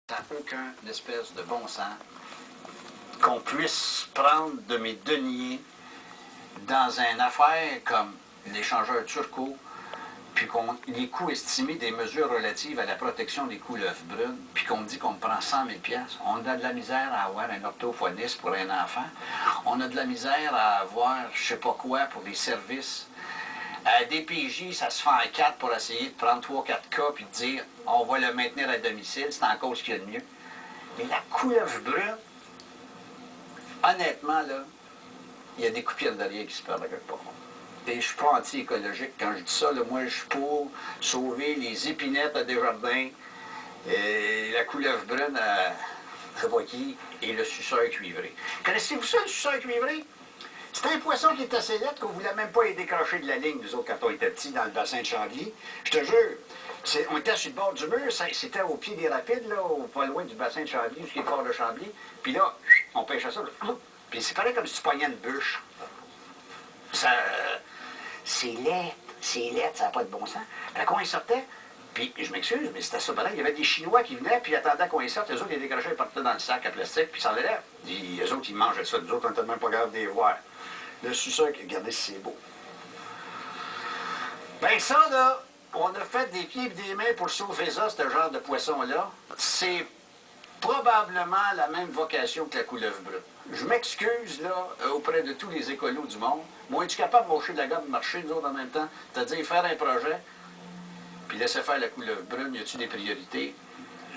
Ça n'a aucun espèce de bon sens qu'on puisse prendre de mes deniers dans une affaire comme l'échangeur turco, puis qu'on les coûts estimés des mesures relatives à la protection des couleuvres brunes, puis qu'on me dit qu'on me prend 100 000 $. On a de la misère à avoir un orthophoniste pour un enfant. On a de la misère à avoir je sais pas quoi pour des services. À DPJ, ça se fait en 4 pour essayer de prendre 3-4 cas puis de dire on va le maintenir à domicile, c'est en cause qu'il y a de mieux. Mais la couleuvre brune, honnêtement, là, il y a des coupines derrière qui se perdent quelque part. Et je ne suis pas anti-écologique quand je dis ça. Là, moi, je suis pour sauver les épinettes à Desjardins, et la couleuvre brune à Rebouaki et le suceur cuivré. Connaissez-vous ça, le suceur cuivré? C'est un poisson qui est assez laid qu'on ne voulait même pas y décrocher de la ligne, nous autres, quand on était petits, dans le bassin de Chambly. Je te jure, on était sur le bord du mur, c'était au pied des rapides, là, pas loin du bassin de Chambly, jusqu'au port de Chambly. Puis là, on pêchait ça. Là. Puis c'est pareil comme si tu poignais une bûche. Ça, c'est laid, ça n'a pas de bon sens. Puis quand il sortait, puis je m'excuse, mais c'était ça pareil, il y avait des Chinois qui venaient, puis attendaient qu'on les sorte, les autres, ils décrochaient, ils partaient dans le sac à plastique, puis ils s'en allaient. Les autres, ils mangeaient ça, les autres, on n'était même pas capables de les voir. Le suceur, regardez si c'est beau. Ben ça, là, on a fait des pieds et des mains pour sauver ça, ce genre de poisson-là. C'est probablement la même vocation que la couleuvre brune. Je m'excuse, là, auprès de tous les écolos du monde. Moi, es-tu capable de mocher de la gomme, marcher, nous autres, en même temps? C'est-à-dire faire un projet, puis laisser faire la couleuvre brune, y a-t-il des priorités?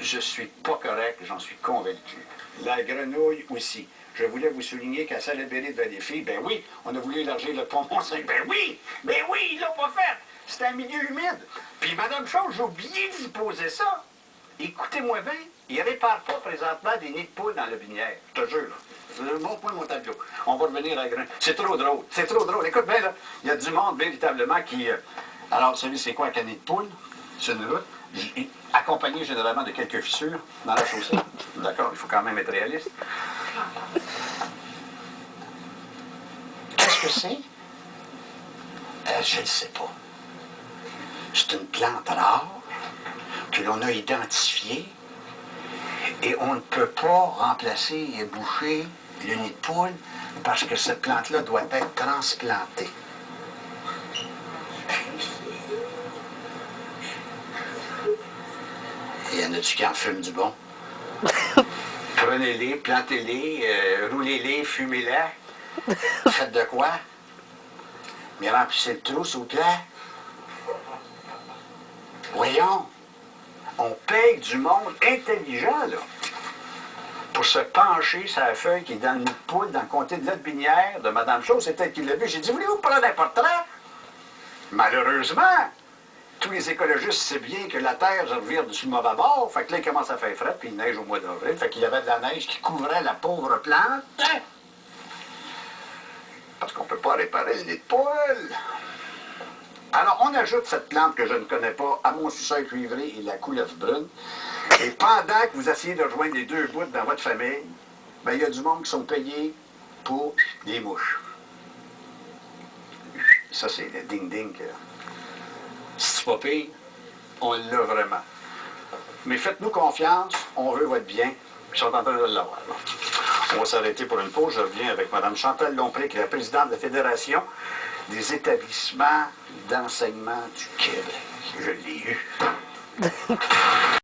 Je suis pas correct, j'en suis convaincu. La grenouille aussi. Je voulais vous souligner qu'à Salaberry de les filles, ben oui, on a voulu élargir le pont Mont-Saint. Ben oui, ils l'ont pas fait. C'était un milieu humide. Puis, Madame Chose, j'ai oublié de vous poser ça. Écoutez-moi bien, il répare pas présentement des nids de poules dans le Binière. Je te jure. Montre-moi mon tableau. On va revenir à la grenouille. C'est trop drôle. C'est trop drôle. Écoute bien, là, il y a du monde véritablement qui... Alors, vous savez, c'est quoi un nid de poule? C'est une route. Accompagné généralement de quelques fissures dans la chaussée. D'accord, il faut quand même être réaliste. Qu'est-ce que c'est? Je ne sais pas. C'est une plante rare que l'on a identifiée et on ne peut pas remplacer et boucher le nid de poule parce que cette plante-là doit être transplantée. Il y en a-tu qui en fument du bon? Prenez-les, plantez-les, roulez-les, fumez-les. Faites de quoi? Mais remplissez le trou, s'il vous plaît. Voyons, on paye du monde intelligent, là, pour se pencher sur la feuille qui est dans le nid de poule, dans le comté de Lotte-Binière, de Mme Chose, c'est elle qui l'a vu. J'ai dit, voulez-vous prendre un portrait? Malheureusement, tous les écologistes savent bien que la Terre revire du mauvais bord. Fait que là, il commence à faire frais, puis il neige au mois d'avril. Fait qu'il y avait de la neige qui couvrait la pauvre plante. Parce qu'on ne peut pas réparer le nid de poule. Alors, on ajoute cette plante que je ne connais pas à mon suceur cuivré et la couleuvre brune. Et pendant que vous essayez de rejoindre les deux bouts dans votre famille, ben, il y a du monde qui sont payés pour des mouches. Ça, c'est le ding-ding. Si c'est pas pire, on l'a vraiment. Mais faites-nous confiance, on veut votre bien, ils sont en train de l'avoir. On va s'arrêter pour une pause. Je reviens avec Mme Chantal Lompré, qui est la présidente de la Fédération des établissements d'enseignement du Québec. Je l'ai eu.